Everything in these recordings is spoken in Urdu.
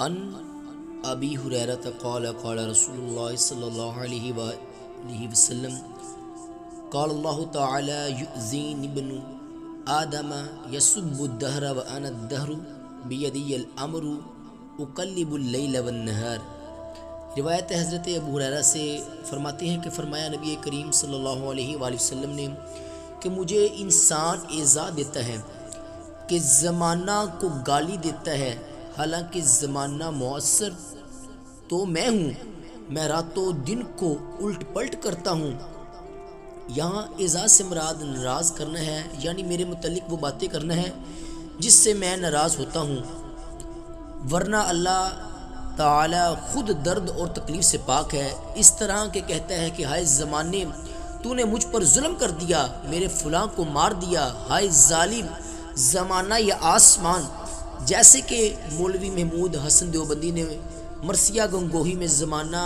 ان ابی ہریرہ قال قال رسول اللہ صلی اللہ علیہ وآلہ وسلم قال اللہ تعالی یؤذین ابن آدم یسب الدہر وانا الدہر بیدی الامر اقلب اللیل والنہار۔ روایت حضرت ابو ہریرہ سے فرماتے ہیں کہ فرمایا نبی کریم صلی اللہ علیہ وآلہ وسلم نے کہ مجھے انسان ایذا دیتا ہے کہ زمانہ کو گالی دیتا ہے، حالانکہ زمانہ مؤثر تو میں ہوں، میں رات و دن کو الٹ پلٹ کرتا ہوں۔ یہاں ایذا سے مراد ناراض کرنا ہے، یعنی میرے متعلق وہ باتیں کرنا ہے جس سے میں ناراض ہوتا ہوں، ورنہ اللہ تعالی خود درد اور تکلیف سے پاک ہے۔ اس طرح کہ کہتا ہے کہ ہائے زمانے تو نے مجھ پر ظلم کر دیا، میرے فلاں کو مار دیا، ہائے ظالم زمانہ یا آسمان۔ جیسے کہ مولوی محمود حسن دیوبندی نے مرثیہ گنگوہی میں زمانہ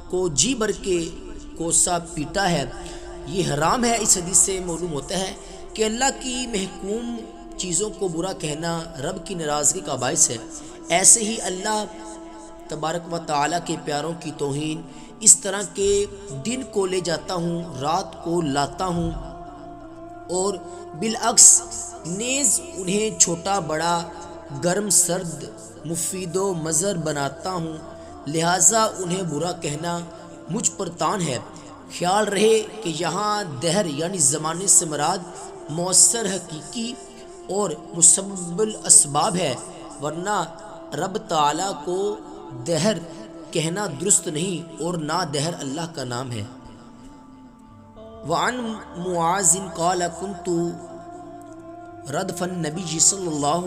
کو جی بھر کے کوسا پیٹا ہے، یہ حرام ہے۔ اس حدیث سے معلوم ہوتا ہے کہ اللہ کی محکوم چیزوں کو برا کہنا رب کی ناراضگی کا باعث ہے۔ ایسے ہی اللہ تبارک و تعالیٰ کے پیاروں کی توہین، اس طرح کے دن کو لے جاتا ہوں، رات کو لاتا ہوں، اور بالعکس نیز انہیں چھوٹا بڑا، گرم سرد، مفید و مضر بناتا ہوں، لہٰذا انہیں برا کہنا مجھ پر تان ہے۔ خیال رہے کہ یہاں دہر یعنی زمانے سے مراد مؤثر حقیقی اور مسبب الاسباب ہے، ورنہ رب تعالیٰ کو دہر کہنا درست نہیں، اور نہ دہر اللہ کا نام ہے۔ وعن معاذ قال كنت ردف النبی صلی اللہ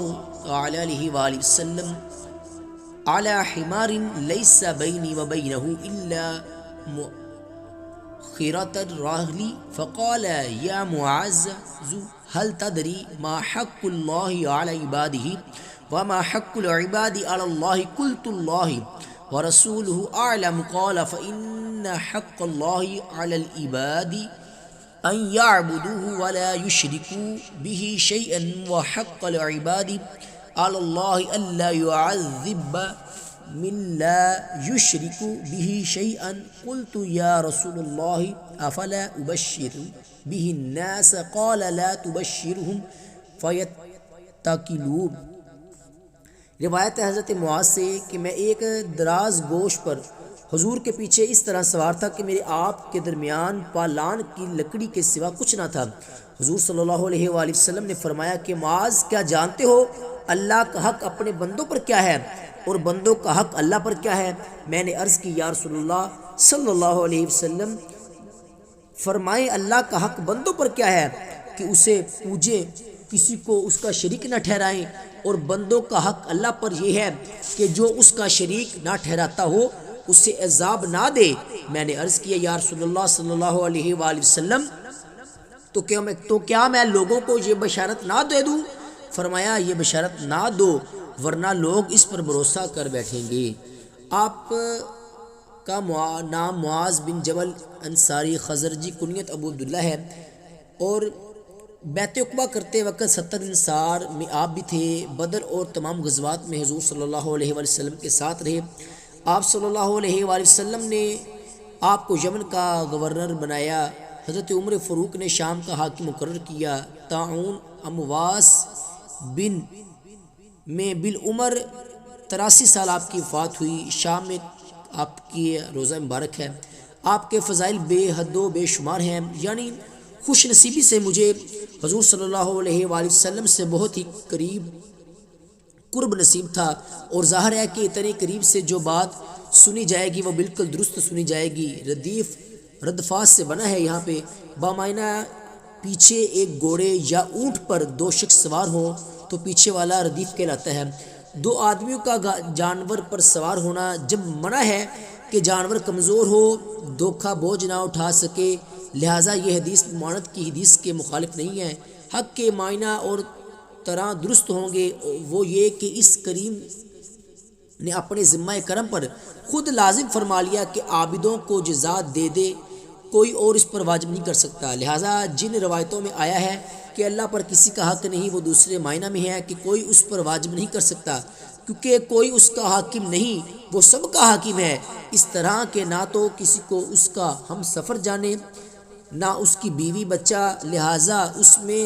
علیہ وآلہ وسلم على حمار ليس بيني وبينه إلا مؤخرة الرحل فقال يا معاذ هل تدري ما حق الله على عباده وما حق العباد على الله؟ قلت الله ورسوله أعلم قال فإن حق الله على العباد أن يعبدوه ولا يشركوا به شيئا وحق العباد على الله ألا يعذب من لا يشرك به شيئا قلت يا رسول الله أفلا أبشر به الناس قال لا تبشرهم فيتكلوا۔ روایت حضرت معاذ سے کہ میں ایک دراز گوش پر حضور کے پیچھے اس طرح سوار تھا کہ میرے آپ کے درمیان پالان کی لکڑی کے سوا کچھ نہ تھا۔ حضور صلی اللہ علیہ وآلہ وسلم نے فرمایا کہ معاذ کیا جانتے ہو اللہ کا حق اپنے بندوں پر کیا ہے اور بندوں کا حق اللہ پر کیا ہے؟ میں نے عرض کی یا رسول اللہ صلی اللہ علیہ وسلم فرمائیں اللہ کا حق بندوں پر کیا ہے کہ اسے پوجیں، کسی کو اس کا شریک نہ ٹھہرائیں، اور بندوں کا حق اللہ پر یہ ہے کہ جو اس کا شریک نہ ٹھہراتا ہو اسے عذاب نہ دے۔ میں نے عرض کیا یا رسول اللہ صلی اللہ علیہ وآلہ وسلم تو کیا میں لوگوں کو یہ بشارت نہ دے دوں؟ فرمایا یہ بشارت نہ دو ورنہ لوگ اس پر بھروسہ کر بیٹھیں گے۔ آپ کا نام معاذ بن جبل انصاری خزرجی کنیت ابو عبداللہ ہے، اور بیعت عقبہ کرتے وقت 70 انصار میں آپ بھی تھے۔ بدر اور تمام غزوات میں حضور صلی اللہ علیہ وآلہ وسلم کے ساتھ رہے۔ آپ صلی اللہ علیہ وآلہ وسلم نے آپ کو یمن کا گورنر بنایا، حضرت عمر فاروق نے شام کا حاکم مقرر کیا۔ طاعون امواس بن میں بالعمر 83 سال آپ کی وفات ہوئی۔ شام میں آپ کی روزہ مبارک ہے۔ آپ کے فضائل بے حد و بے شمار ہیں، یعنی خوش نصیبی سے مجھے حضور صلی اللہ علیہ وآلہ وسلم سے بہت ہی قرب نصیب تھا، اور ظاہر ہے کہ اتنے قریب سے جو بات سنی جائے گی وہ بالکل درست سنی جائے گی۔ ردیف ردفاس سے بنا ہے، یہاں پہ بامعنی پیچھے ایک گھوڑے یا اونٹ پر دو شخص سوار ہوں تو پیچھے والا ردیف کہلاتا ہے۔ دو آدمیوں کا جانور پر سوار ہونا جب منع ہے کہ جانور کمزور ہو، دھوکہ بوجھ نہ اٹھا سکے، لہٰذا یہ حدیث ممانعت کی حدیث کے مخالف نہیں ہے۔ حق کے معنی اور طرح درست ہوں گے، وہ یہ کہ اس کریم نے اپنے ذمہ کرم پر خود لازم فرما لیا کہ عابدوں کو جزا دے دے، کوئی اور اس پر واجب نہیں کر سکتا۔ لہٰذا جن روایتوں میں آیا ہے کہ اللہ پر کسی کا حق نہیں، وہ دوسرے معنی میں ہے کہ کوئی اس پر واجب نہیں کر سکتا۔ کیونکہ کوئی اس کا حاکم نہیں، وہ سب کا حاکم ہے، اس طرح کہ نہ تو کسی کو اس کا ہم سفر جانے نہ اس کی بیوی بچہ، لہٰذا اس میں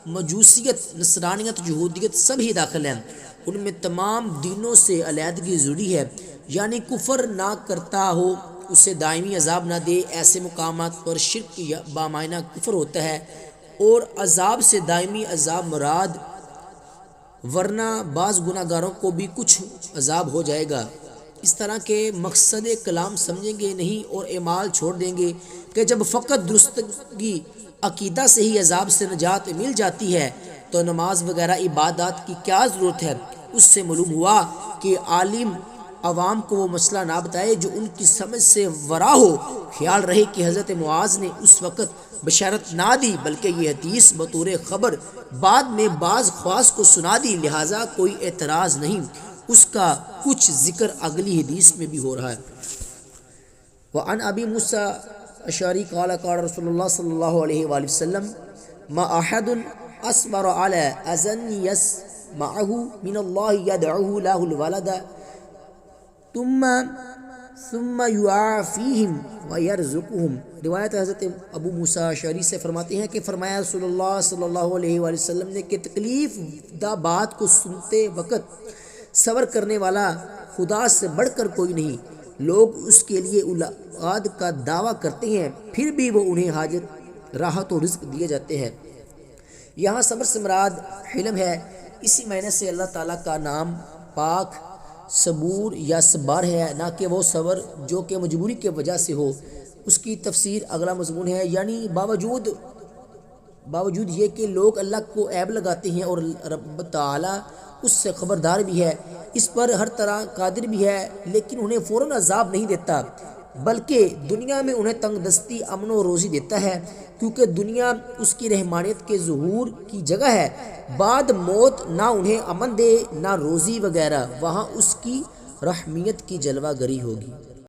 مجوسیت، نصرانیت، یہودیت سب ہی داخل ہیں، ان میں تمام دینوں سے علیحدگی ضروری ہے، یعنی کفر نہ کرتا ہو اسے دائمی عذاب نہ دے، ایسے مقامات پر شرک یا بامعنی کفر ہوتا ہے اور عذاب سے دائمی عذاب مراد، ورنہ بعض گناہ گاروں کو بھی کچھ عذاب ہو جائے گا، اس طرح کے مقصد کلام سمجھیں گے نہیں اور اعمال چھوڑ دیں گے کہ جب فقط درستگی عقیدہ سے ہی عذاب سے نجات مل جاتی ہے تو نماز وغیرہ عبادات کی کیا ضرورت ہے۔ اس سے معلوم ہوا کہ عالم عوام کو وہ مسئلہ نہ بتائے جو ان کی سمجھ سے ورا ہو۔ خیال رہے کہ حضرت معاذ نے اس وقت بشارت نہ دی بلکہ یہ حدیث بطور خبر بعد میں بعض خواص کو سنا دی، لہٰذا کوئی اعتراض نہیں، اس کا کچھ ذکر اگلی حدیث میں بھی ہو رہا ہے۔ وعن ابی موسیٰ اشعری قال قال رسول اللہ صلی اللہ علیہ وآلہ وسلم ما احد اصبر على اذن يسمعه من الله يدعوه له الولد ثم يعافيهم ويرزقهم۔ روایت حضرت ابو موسیٰ اشعری سے فرماتے ہیں کہ فرمایا رسول اللہ صلی اللہ علیہ وآلہ وسلم نے کہ تکلیف دہ بات کو سنتے وقت صبر کرنے والا خدا سے بڑھ کر کوئی نہیں۔ لوگ اس کے لیے اولاد کا دعویٰ کرتے ہیں پھر بھی وہ انہیں حاجت، راحت و رزق دیے جاتے ہیں۔ یہاں صبر سے مراد حلم ہے، اسی معنی سے اللہ تعالیٰ کا نام پاک صبور یا صبار ہے، نہ کہ وہ صبر جو کہ مجبوری کے وجہ سے ہو۔ اس کی تفسیر اگلا مضمون ہے، یعنی باوجود یہ کہ لوگ اللہ کو عیب لگاتے ہیں اور رب تعالیٰ اس سے خبردار بھی ہے، اس پر ہر طرح قادر بھی ہے، لیکن انہیں فوراً عذاب نہیں دیتا بلکہ دنیا میں انہیں تنگ دستی، امن و روزی دیتا ہے، کیونکہ دنیا اس کی رحمانیت کے ظہور کی جگہ ہے۔ بعد موت نہ انہیں امن دے نہ روزی وغیرہ، وہاں اس کی رحمیت کی جلوہ گری ہوگی۔